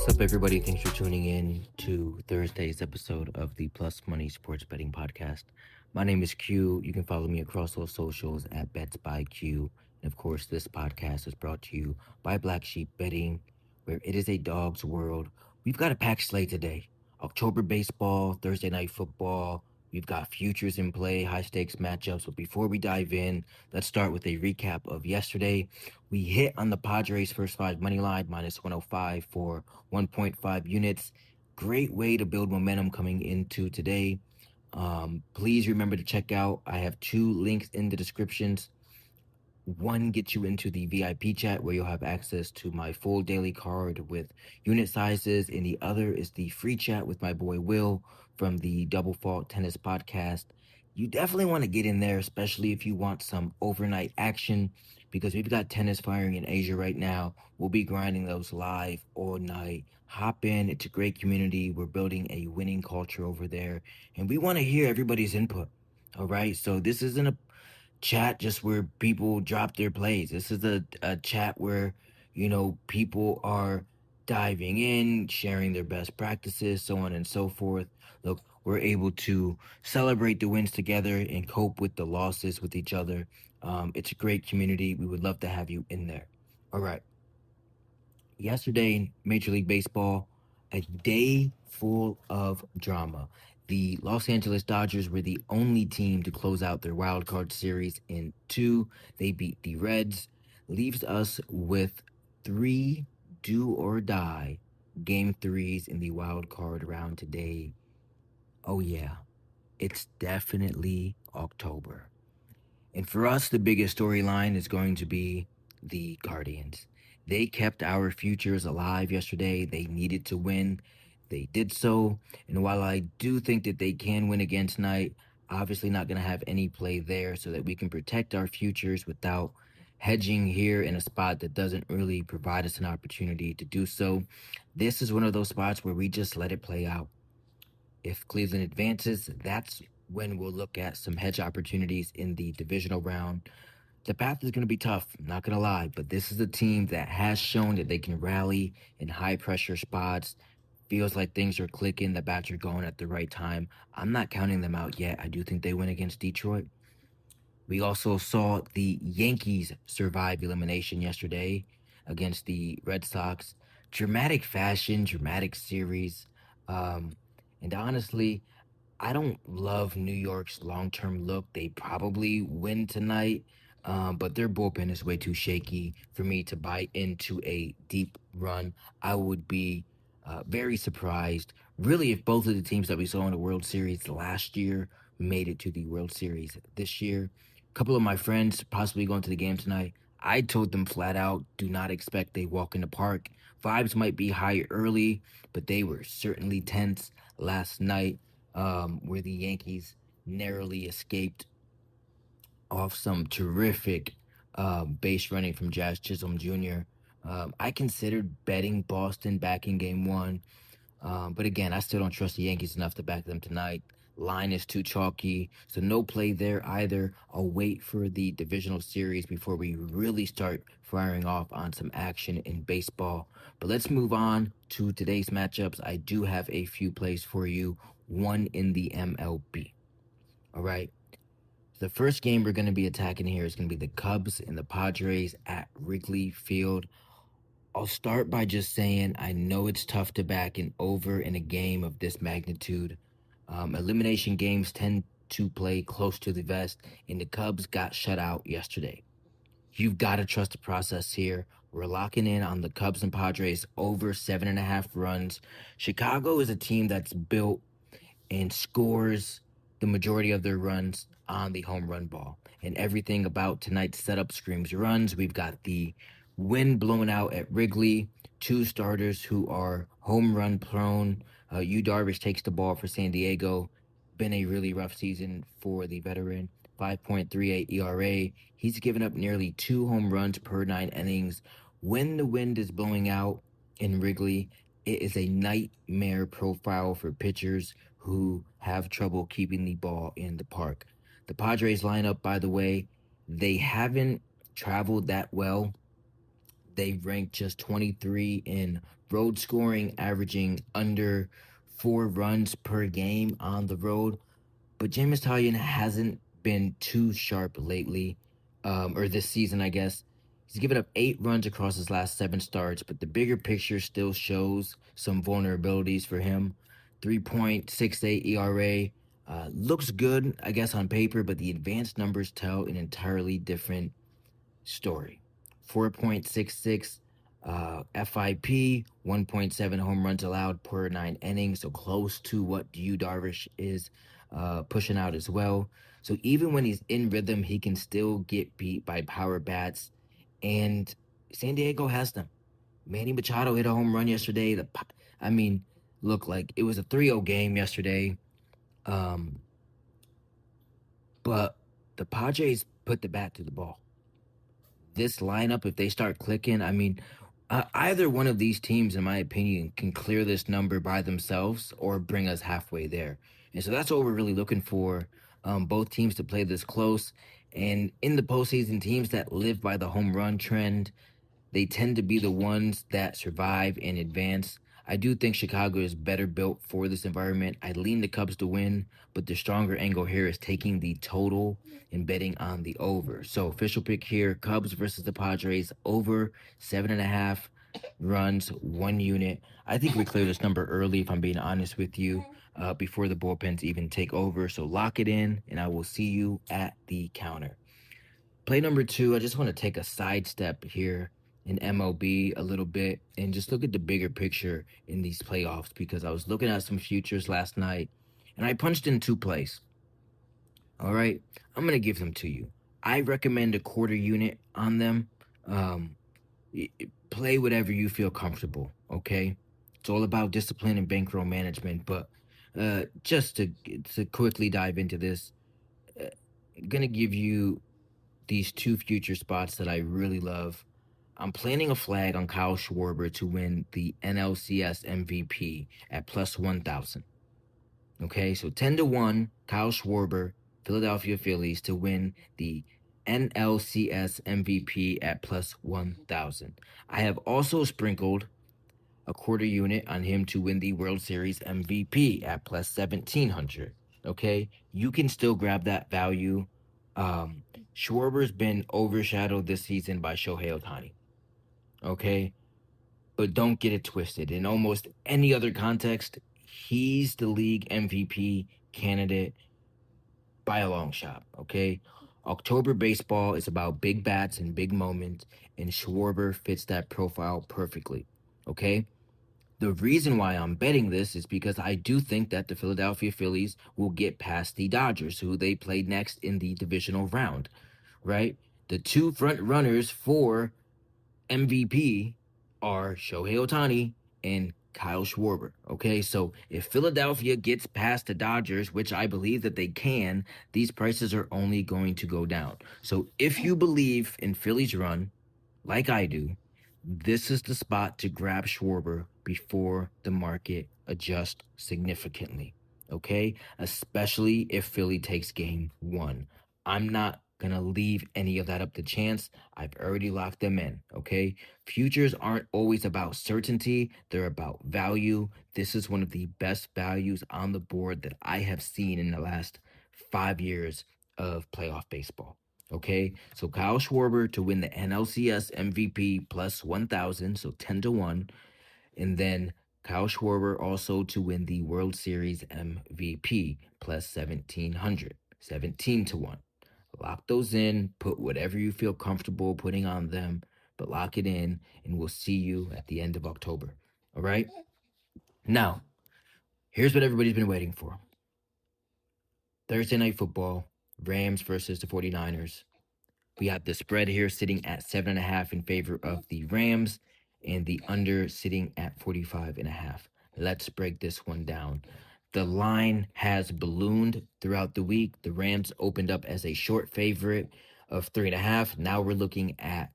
What's up, everybody? Thanks for tuning in to Thursday's episode of the Plus Money Sports Betting Podcast. My name is Q. You can follow me across all socials at Bets by Q. And of course, this podcast is brought to you by Black Sheep Betting, where it is a dog's world. We've got a packed slate today. October baseball, Thursday night football. We've got futures in play, high stakes matchups. But before we dive in, let's start with a recap of yesterday. We hit on the Padres' first five money line, minus 105 for 1.5 units. Great way to build momentum coming into today. Please remember to check out, I have two links in the descriptions. One gets you into the VIP chat where you'll have access to my full daily card with unit sizes, and the other is the free chat with my boy Will from the Double Fault Tennis Podcast. You definitely want to get in there, especially if you want some overnight action, because we've got tennis firing in Asia right now. We'll be grinding those live all night. Hop in, it's a great community. We're building a winning culture over there, and we want to hear everybody's input. All right, so this isn't a chat just where people drop their plays. This is a chat where, people are diving in, sharing their best practices, so on and so forth. Look, we're able to celebrate the wins together and cope with the losses with each other. It's a great community. We would love to have you in there. All right. Yesterday, Major League Baseball, a day full of drama. The Los Angeles Dodgers were the only team to close out their wild card series in two. They beat the Reds, leaves us with three do or die game threes in the wild card round today. Oh, yeah, it's definitely October. And for us, the biggest storyline is going to be the Guardians. They kept our futures alive yesterday. They needed to win. They did so. And while I do think that they can win again tonight, obviously not going to have any play there so that we can protect our futures without hedging here in a spot that doesn't really provide us an opportunity to do so. This is one of those spots where we just let it play out. If Cleveland advances, that's when we'll look at some hedge opportunities in the divisional round. The path is going to be tough, not going to lie, but this is a team that has shown that they can rally in high pressure spots. Feels like things are clicking, the bats are going at the right time. I'm not counting them out yet. I do think they win against Detroit. We also saw the Yankees survive elimination yesterday against the Red Sox. Dramatic fashion, dramatic series. Um, and honestly, I don't love New York's long-term look. They probably win tonight, but their bullpen is way too shaky for me to buy into a deep run. I would be very surprised, really, if both of the teams that we saw in the World Series last year made it to the World Series this year. A couple of my friends possibly going to the game tonight. I told them flat out, do not expect a walk in the park. Vibes might be high early, but they were certainly tense last night, where the Yankees narrowly escaped off some terrific base running from Jazz Chisholm Jr. I considered betting Boston back in game one, but again, I still don't trust the Yankees enough to back them tonight. Line is too chalky, so no play there either. I'll wait for the divisional series before we really start firing off on some action in baseball. But let's move on to today's matchups. I do have a few plays for you, one in the MLB. All right. The first game we're going to be attacking here is going to be the Cubs and the Padres at Wrigley Field. I'll start by just saying I know it's tough to back an over in a game of this magnitude. Elimination games tend to play close to the vest, and the Cubs got shut out yesterday. You've got to trust the process here. We're locking in on the Cubs and Padres over 7.5 runs. Chicago is a team that's built and scores the majority of their runs on the home run ball. And everything about tonight's setup screams runs. We've got the wind blowing out at Wrigley, two starters who are home run prone. Yu Darvish takes the ball for San Diego. Been a really rough season for the veteran. 5.38 ERA. He's given up nearly 2 home runs per 9 innings. When the wind is blowing out in Wrigley, it is a nightmare profile for pitchers who have trouble keeping the ball in the park. The Padres lineup, by the way, they haven't traveled that well They ranked just 23 in road scoring, averaging under 4 runs per game on the road. But Jameis Taillon hasn't been too sharp lately, or this season, I guess. He's given up 8 runs across his last 7 starts, but the bigger picture still shows some vulnerabilities for him. 3.68 ERA looks good, I guess, on paper, but the advanced numbers tell an entirely different story. 4.66 FIP, 1.7 home runs allowed per 9 innings, so close to what Yu Darvish is pushing out as well. So even when he's in rhythm, he can still get beat by power bats, and San Diego has them. Manny Machado hit a home run yesterday. I mean, look, like it was a 3-0 game yesterday, but the Padres put the bat to the ball. This lineup, if they start clicking, I mean, either one of these teams, in my opinion, can clear this number by themselves or bring us halfway there. And so that's what we're really looking for. Both teams to play this close. And in the postseason, teams that live by the home run trend, they tend to be the ones that survive and advance. I do think Chicago is better built for this environment. I lean the Cubs to win, but the stronger angle here is taking the total and betting on the over. So official pick here, Cubs versus the Padres, over 7.5 runs, 1 unit. I think we clear this number early, if I'm being honest with you, before the bullpens even take over. So lock it in, and I will see you at the counter. Play number 2, I just want to take a sidestep here in MLB a little bit and just look at the bigger picture in these playoffs, because I was looking at some futures last night and I punched in 2 plays. All right, I'm going to give them to you. I recommend a quarter unit on them. Play whatever you feel comfortable, okay? It's all about discipline and bankroll management, but just to quickly dive into this, I'm going to give you these 2 future spots that I really love. I'm planting a flag on Kyle Schwarber to win the NLCS MVP at plus 1,000. Okay, so 10-1, Kyle Schwarber, Philadelphia Phillies, to win the NLCS MVP at plus 1,000. I have also sprinkled a quarter unit on him to win the World Series MVP at plus 1,700. Okay, you can still grab that value. Schwarber's been overshadowed this season by Shohei Ohtani. Okay, but don't get it twisted. In almost any other context, he's the league MVP candidate by a long shot. Okay, October baseball is about big bats and big moments, and Schwarber fits that profile perfectly. Okay. The reason why I'm betting this is because I do think that the Philadelphia Phillies will get past the Dodgers, who they play next in the divisional round, right? The 2 front runners for MVP are Shohei Ohtani and Kyle Schwarber. Okay, so if Philadelphia gets past the Dodgers, which I believe that they can, these prices are only going to go down. So if you believe in Philly's run, like I do, this is the spot to grab Schwarber before the market adjusts significantly. Okay, especially if Philly takes game 1. I'm not gonna leave any of that up to chance. I've already locked them in. Okay, futures aren't always about certainty, they're about value. This is one of the best values on the board that I have seen in the last 5 years of playoff baseball. Okay, so Kyle Schwarber to win the NLCS MVP plus 1,000, so 10-1, and then Kyle Schwarber also to win the World Series MVP plus 1,700, 17-1. Lock those in, put whatever you feel comfortable putting on them, but lock it in, and we'll see you at the end of October. All right? Now, here's what everybody's been waiting for. Thursday Night Football, Rams versus the 49ers. We have the spread here sitting at 7.5 in favor of the Rams, and the under sitting at 45.5. Let's break this one down. The line has ballooned throughout the week. The Rams opened up as a short favorite of 3.5. Now we're looking at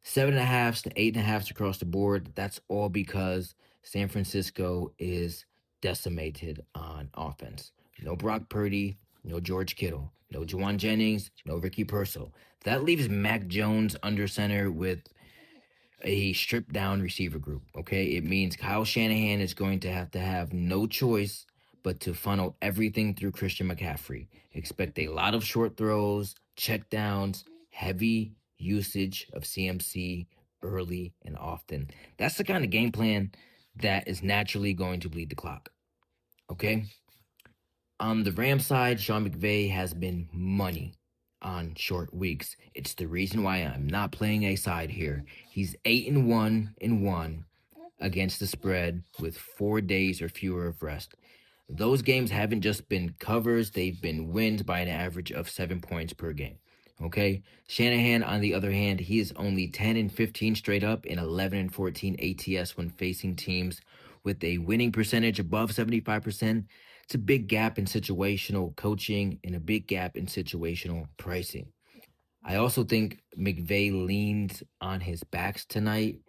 7.5s to 8.5s across the board. That's all because San Francisco is decimated on offense. No Brock Purdy, no George Kittle, no Juwan Jennings, no Ricky Purcell. That leaves Mac Jones under center with a stripped down receiver group. Okay, it means Kyle Shanahan is going to have no choice but to funnel everything through Christian McCaffrey. Expect a lot of short throws, check downs, heavy usage of CMC early and often. That's the kind of game plan that is naturally going to bleed the clock. Okay. On the Rams side, Sean McVay has been money on short weeks. It's the reason why I'm not playing a side here. He's 8-1 against the spread with 4 days or fewer of rest. Those games haven't just been covers, they've been wins by an average of 7 points per game. Okay? Shanahan, on the other hand, he is only 10-15 straight up and 11-14 ATS when facing teams with a winning percentage above 75%. It's a big gap in situational coaching and a big gap in situational pricing. I also think McVay leans on his backs tonight.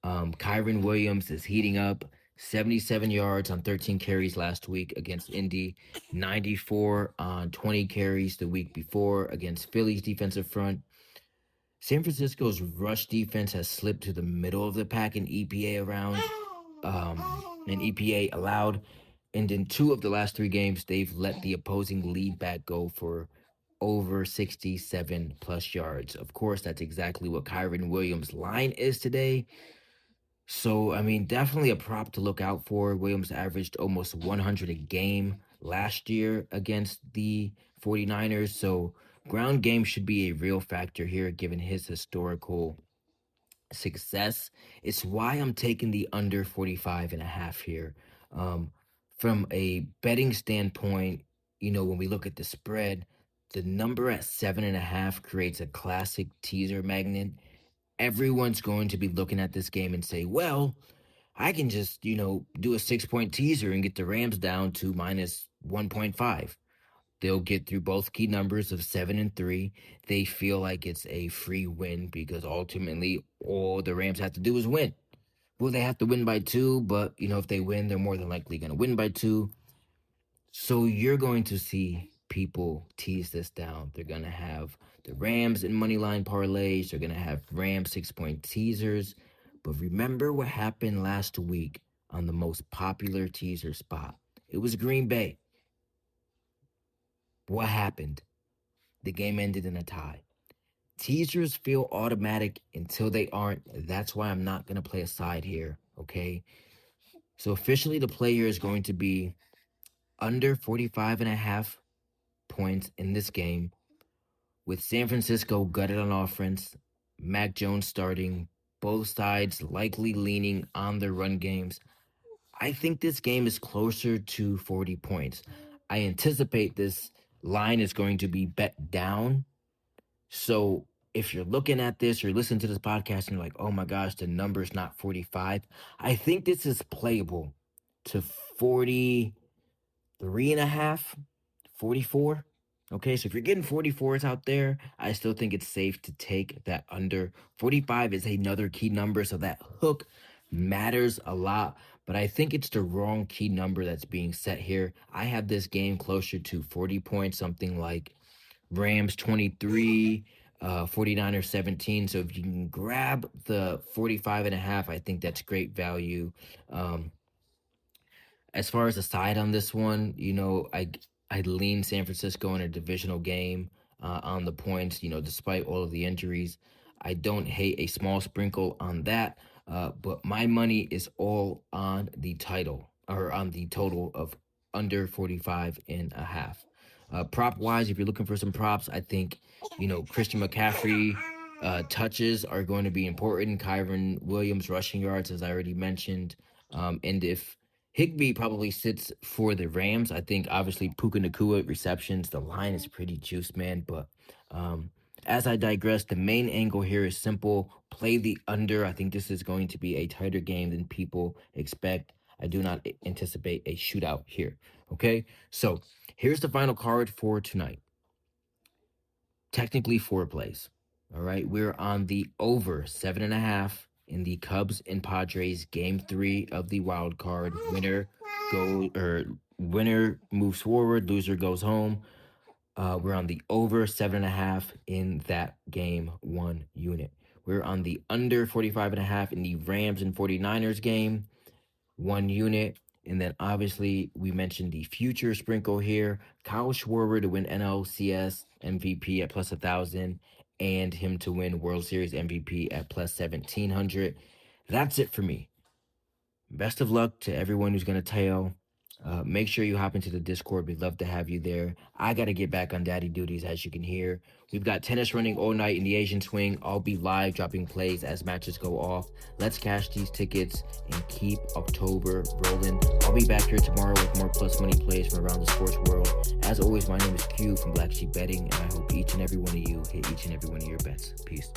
Kyron Williams is heating up. 77 yards on 13 carries last week against Indy, 94 on 20 carries the week before against Philly's defensive front. San Francisco's rush defense has slipped to the middle of the pack in EPA allowed. And in 2 of the last 3 games, they've let the opposing lead back go for over 67 plus yards. Of course, that's exactly what Kyron Williams' line is today. So, I mean, definitely a prop to look out for. Williams averaged almost 100 a game last year against the 49ers. So, ground game should be a real factor here given his historical success. It's why I'm taking the under 45.5 here. Um, from a betting standpoint, when we look at the spread, the number at 7.5 creates a classic teaser magnet. Everyone's going to be looking at this game and say, well, I can just, do a 6-point teaser and get the Rams down to minus 1.5. They'll get through both key numbers of 7 and 3. They feel like it's a free win because ultimately all the Rams have to do is win. Well, they have to win by 2, but if they win, they're more than likely going to win by 2. So you're going to see people tease this down. They're going to have the Rams in moneyline parlays. They're going to have Rams 6-point teasers. But remember what happened last week on the most popular teaser spot. It was Green Bay. What happened? The game ended in a tie. Teasers feel automatic until they aren't. That's why I'm not going to play a side here, okay? So officially the player is going to be under 45.5 points in this game with San Francisco gutted on offense, Mac Jones starting, both sides likely leaning on their run games. I think this game is closer to 40 points. I anticipate this line is going to be bet down. So if you're looking at this or listening to this podcast and you're like, oh my gosh, the number's not 45, I think this is playable to 43.5, 44. Okay, so if you're getting 44s out there, I still think it's safe to take that under. 45 is another key number, so that hook matters a lot, but I think it's the wrong key number that's being set here. I have this game closer to 40 points, something like Rams 23, 49ers 17. So if you can grab the 45.5, I think that's great value. As far as the side on this one, I lean San Francisco in a divisional game on the points. Despite all of the injuries, I don't hate a small sprinkle on that. But my money is all on the title or on the total of under 45.5. Prop wise, if you're looking for some props, I think Christian McCaffrey touches are going to be important. Kyron Williams rushing yards, as I already mentioned, and if Higbee probably sits for the Rams. I think obviously Puka Nacua receptions. The line is pretty juiced, man. But as I digress, the main angle here is simple. Play the under. I think this is going to be a tighter game than people expect. I do not anticipate a shootout here. Okay, so here's the final card for tonight. Technically 4 plays. All right, we're on the over 7.5 in the Cubs and Padres game 3 of the wild card. Winner moves forward, loser goes home. We're on the over 7.5 in that game 1 unit. We're on the under 45.5 in the Rams and 49ers game, 1 unit. And then obviously we mentioned the future sprinkle here. Kyle Schwarber to win NLCS MVP at plus 1,000 and him to win World Series MVP at plus 1,700. That's it for me. Best of luck to everyone who's going to tail. Make sure you hop into the Discord. We'd love to have you there. I got to get back on daddy duties, as you can hear. We've got tennis running all night in the Asian swing. I'll be live dropping plays as matches go off. Let's cash these tickets and keep October rolling. I'll be back here tomorrow with more plus money plays from around the sports world. As always, my name is Q from Black Sheep Betting, and I hope each and every one of you hit each and every one of your bets. Peace.